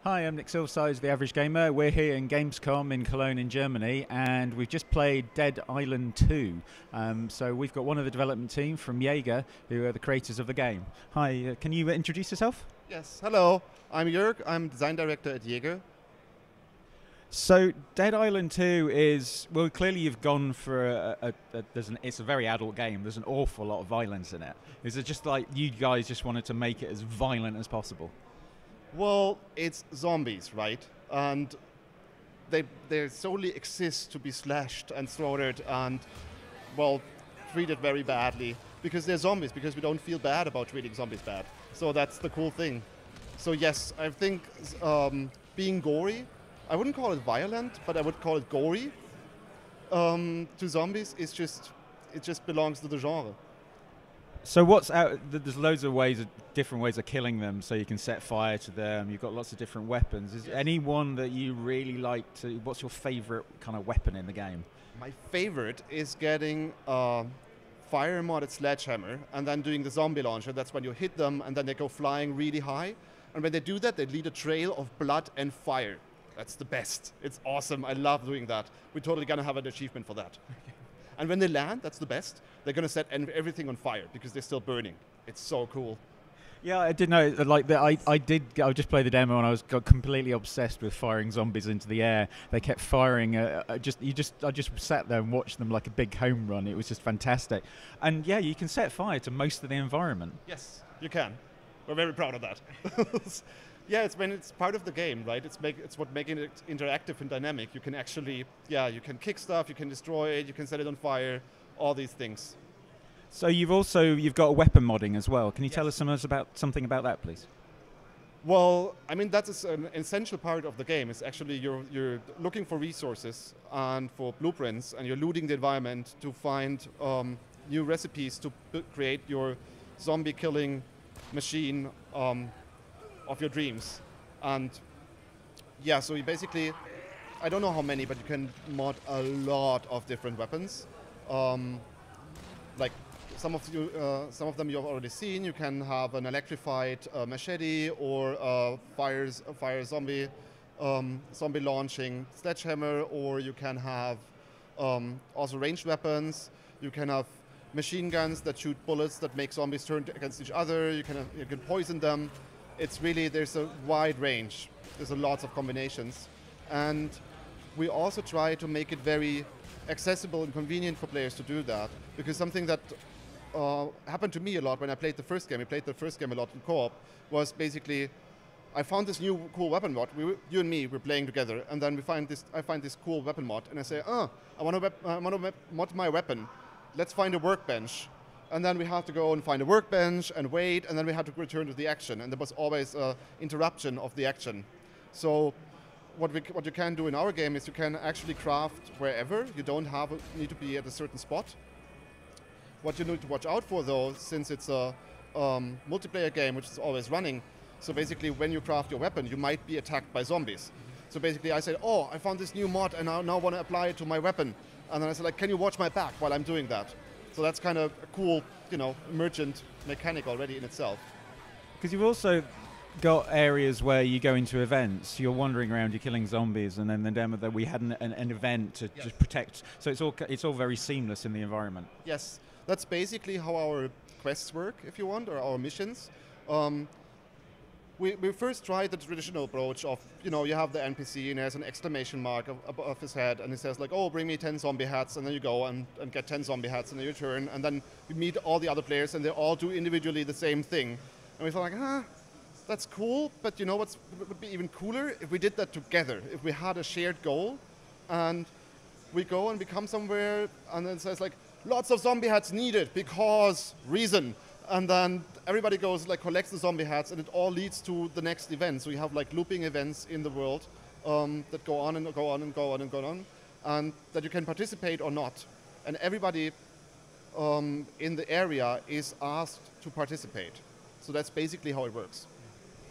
Hi, I'm Nick Silversize, The Average Gamer. We're here in Gamescom in Cologne in Germany, and we've just played Dead Island 2. So we've got one of the development team from Jaeger, who are the creators of the game. Hi, can you introduce yourself? Yes, hello. I'm Jörg. I'm design director at Jaeger. So Dead Island 2 is, well, clearly you've gone for it's a very adult game. There's an awful lot of violence in it. Is it just like you guys just wanted to make it as violent as possible? Well, it's zombies, right? And they solely exist to be slashed and slaughtered and, well, treated very badly. Because they're zombies, because we don't feel bad about treating zombies bad. So that's the cool thing. So yes, I think being gory, I wouldn't call it violent, but I would call it gory to zombies. It just belongs to the genre. So what's out? There's loads of different ways of killing them. So you can set fire to them. You've got lots of different weapons. Is there any one that you really like to? What's your favorite kind of weapon in the game? My favorite is getting a fire modded sledgehammer and then doing the zombie launcher. That's when you hit them and then they go flying really high. And when they do that, they lead a trail of blood and fire. That's the best. It's awesome. I love doing that. We're totally gonna have an achievement for that. And when they land, that's the best. They're going to set everything on fire because they're still burning. It's so cool. Yeah, I did know. Like I just played the demo and I got completely obsessed with firing zombies into the air. They kept firing. I just sat there and watched them like a big home run. It was just fantastic. And yeah, you can set fire to most of the environment. Yes, you can. We're very proud of that. Yeah, it's part of the game, right? It's what making it interactive and dynamic. You can actually, you can kick stuff, you can destroy it, you can set it on fire, all these things. So you've got a weapon modding as well. Can you tell us something about that, please? Well, I mean that's an essential part of the game. It's actually you're looking for resources and for blueprints, and you're looting the environment to find new recipes to create your zombie killing machine. Of your dreams. And yeah, so you basically, I don't know how many, but you can mod a lot of different weapons. Like some of them you've already seen. You can have an electrified machete or a fire zombie launching sledgehammer, or you can have also ranged weapons. You can have machine guns that shoot bullets that make zombies turn against each other. You can poison them. It's really, there's a wide range. There's lots of combinations. And we also try to make it very accessible and convenient for players to do that. Because something that happened to me a lot when I played the first game, a lot in co-op, was basically, I found this new cool weapon mod. You and me were playing together, and then I find this cool weapon mod, and I say, I want to mod my weapon. Let's find a workbench. And then we have to go and find a workbench and wait, and then we have to return to the action. And there was always an interruption of the action. So what you can do in our game is you can actually craft wherever. You don't need to be at a certain spot. What you need to watch out for, though, since it's a multiplayer game which is always running, so basically when you craft your weapon, you might be attacked by zombies. So basically I said, I found this new mod and I now want to apply it to my weapon. And then I said, can you watch my back while I'm doing that? So that's kind of a cool, emergent mechanic already in itself. Because you've also got areas where you go into events. You're wandering around, you're killing zombies, and then the demo that we had an event to just protect. So it's all very seamless in the environment. Yes, that's basically how our quests work, if you want, or our missions. We first tried the traditional approach of, you have the NPC and there's an exclamation mark above his head and he says like, bring me 10 zombie hats, and then you go and get 10 zombie hats and then you turn, and then you meet all the other players and they all do individually the same thing. And we thought like, that's cool, but what would be even cooler if we did that together, if we had a shared goal and we go and we come somewhere and then it says like, lots of zombie hats needed because reason. And then everybody goes, collects the zombie hats, and it all leads to the next event. So you have, looping events in the world that go on and go on and go on and go on, and that you can participate or not. And everybody in the area is asked to participate. So that's basically how it works.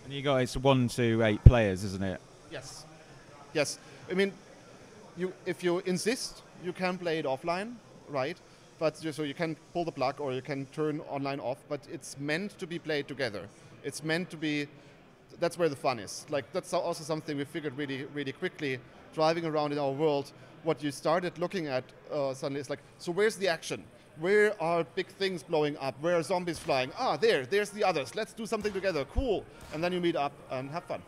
And you guys 1 to 8 players, isn't it? Yes. Yes. I mean, if you insist, you can play it offline, right? But so you can pull the plug or you can turn online off, but it's meant to be played together. It's meant to be that's where the fun is. Like that's also something we figured really quickly, driving around in our world. What you started looking at suddenly is like, so where's the action? Where are big things blowing up? Where are zombies flying? Ah, there's the others. Let's do something together. Cool. And then you meet up and have fun.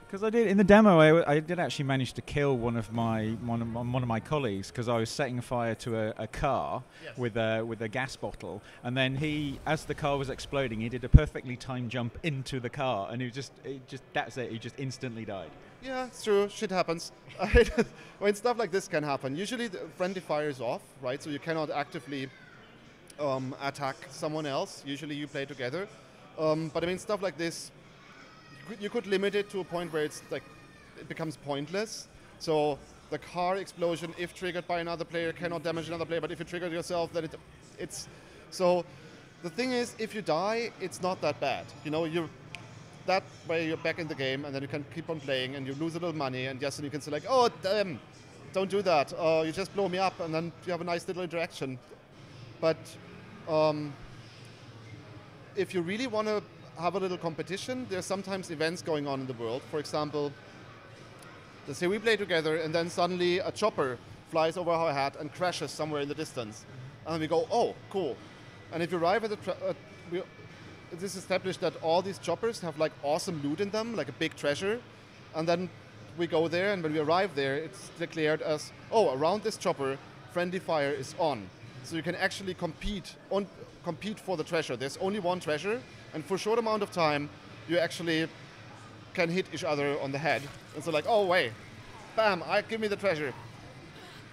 Because I did in the demo, I did actually manage to kill one of my colleagues because I was setting fire to a car with a gas bottle, and then as the car was exploding, he did a perfectly timed jump into the car, and that's it. He just instantly died. Yeah, it's true. Shit happens. When stuff like this can happen, usually the friendly fire is off, right? So you cannot actively attack someone else. Usually you play together. But I mean, stuff like this, you could limit it to a point where it's like it becomes pointless. So the car explosion, if triggered by another player, cannot damage another player. But if you trigger it yourself, then it's so. The thing is, if you die, it's not that bad. You know, that way you're back in the game, and then you can keep on playing, and you lose a little money, and yes, and you can say like, oh damn, don't do that. You just blow me up, and then you have a nice little interaction. But if you really want to have a little competition, there's sometimes events going on in the world. For example, let's say we play together, and then suddenly a chopper flies over our head and crashes somewhere in the distance, and we go, oh, cool. And if you arrive at it is established that all these choppers have like awesome loot in them, like a big treasure, and then we go there, and when we arrive there, it's declared as, oh, around this chopper, friendly fire is on. So you can actually compete for the treasure. There's only one treasure, and for a short amount of time, you actually can hit each other on the head. And so like, oh wait, bam, give me the treasure.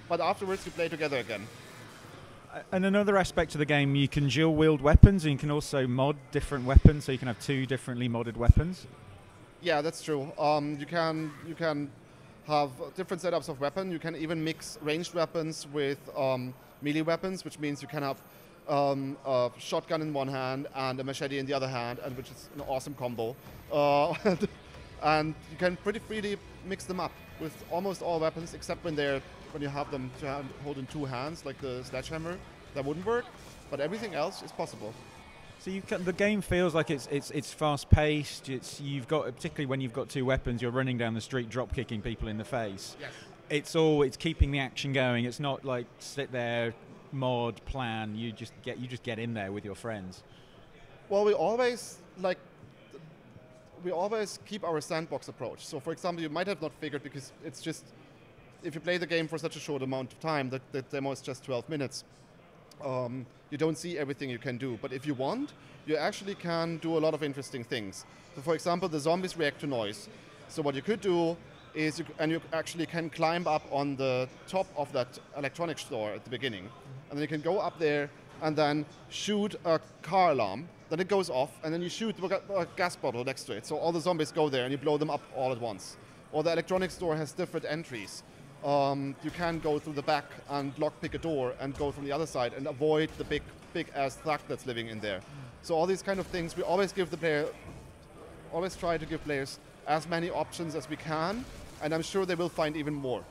But afterwards, you play together again. And another aspect of the game, you can dual wield weapons, and you can also mod different weapons, so you can have two differently modded weapons. Yeah, that's true. You can have different setups of weapon. You can even mix ranged weapons with melee weapons, which means you can have a shotgun in one hand and a machete in the other hand, and which is an awesome combo. And you can pretty freely mix them up with almost all weapons, except when you have them to hold in two hands, like the sledgehammer. That wouldn't work, but everything else is possible. So the game feels like it's fast paced. You've got, particularly when you've got two weapons, you're running down the street, drop kicking people in the face. Yes. It's keeping the action going. It's not like sit there, mod, plan. You just get in there with your friends. Well, we always keep our sandbox approach. So, for example, you might have not figured, because it's just, if you play the game for such a short amount of time, the demo is just 12 minutes. You don't see everything you can do. But if you want, you actually can do a lot of interesting things. So, for example, the zombies react to noise. So what you could do is, you actually can climb up on the top of that electronics store at the beginning. And then you can go up there and then shoot a car alarm. Then it goes off, and then you shoot a gas bottle next to it. So all the zombies go there, and you blow them up all at once. Or the electronics store has different entries. You can go through the back and lockpick a door and go from the other side and avoid the big ass thug that's living in there. So all these kind of things, we always try to give players as many options as we can, and I'm sure they will find even more.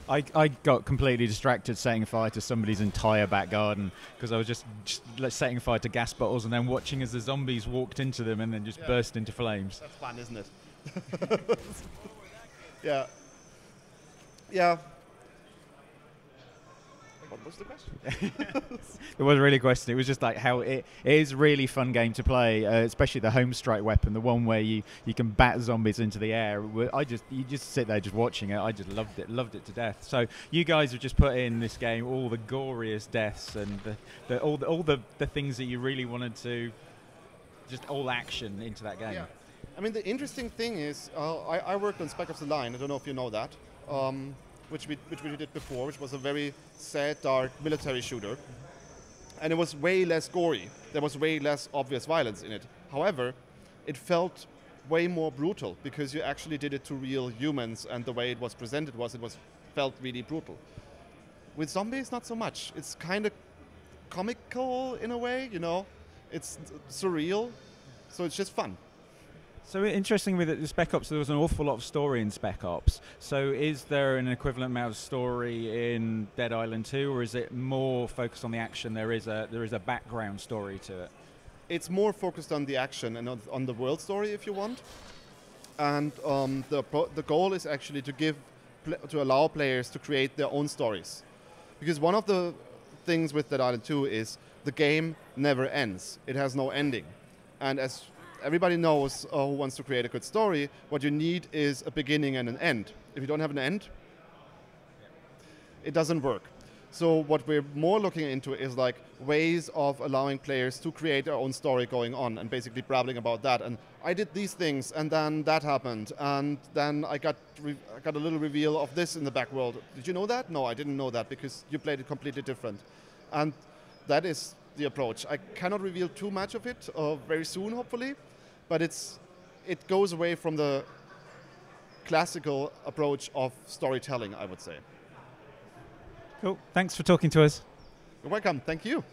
I got completely distracted setting fire to somebody's entire back garden because I was just setting fire to gas bottles and then watching as the zombies walked into them and then just burst into flames. That's fun, isn't it? Yeah. Yeah. What was the question? It wasn't really a question. It was just like how it is a really fun game to play, especially the home strike weapon, the one where you can bat zombies into the air. You just sit there just watching it. I just loved it to death. So you guys have just put in this game all the goriest deaths and all the things that you really wanted to, just all action into that game. Yeah. I mean, the interesting thing is, I worked on Spec Ops: The Line. I don't know if you know that. Which we did before, which was a very sad, dark military shooter. And it was way less gory. There was way less obvious violence in it. However, it felt way more brutal because you actually did it to real humans, and the way it was presented felt really brutal. With zombies, not so much. It's kind of comical in a way, you know? It's surreal, so it's just fun. So interesting with the Spec Ops, there was an awful lot of story in Spec Ops. So is there an equivalent amount of story in Dead Island 2, or is it more focused on the action? There is a background story to it. It's more focused on the action and on the world story, if you want. And the goal is actually to allow players to create their own stories. Because one of the things with Dead Island 2 is the game never ends. It has no ending. And as everybody knows who wants to create a good story, what you need is a beginning and an end. If you don't have an end, it doesn't work. So what we're more looking into is like ways of allowing players to create their own story going on and basically babbling about that. And I did these things, and then that happened, and then I got a little reveal of this in the back world. Did you know that? No, I didn't know that because you played it completely different. And that is the approach. I cannot reveal too much of it very soon, hopefully, but it goes away from the classical approach of storytelling, I would say. Cool. Thanks for talking to us. You're welcome. Thank you.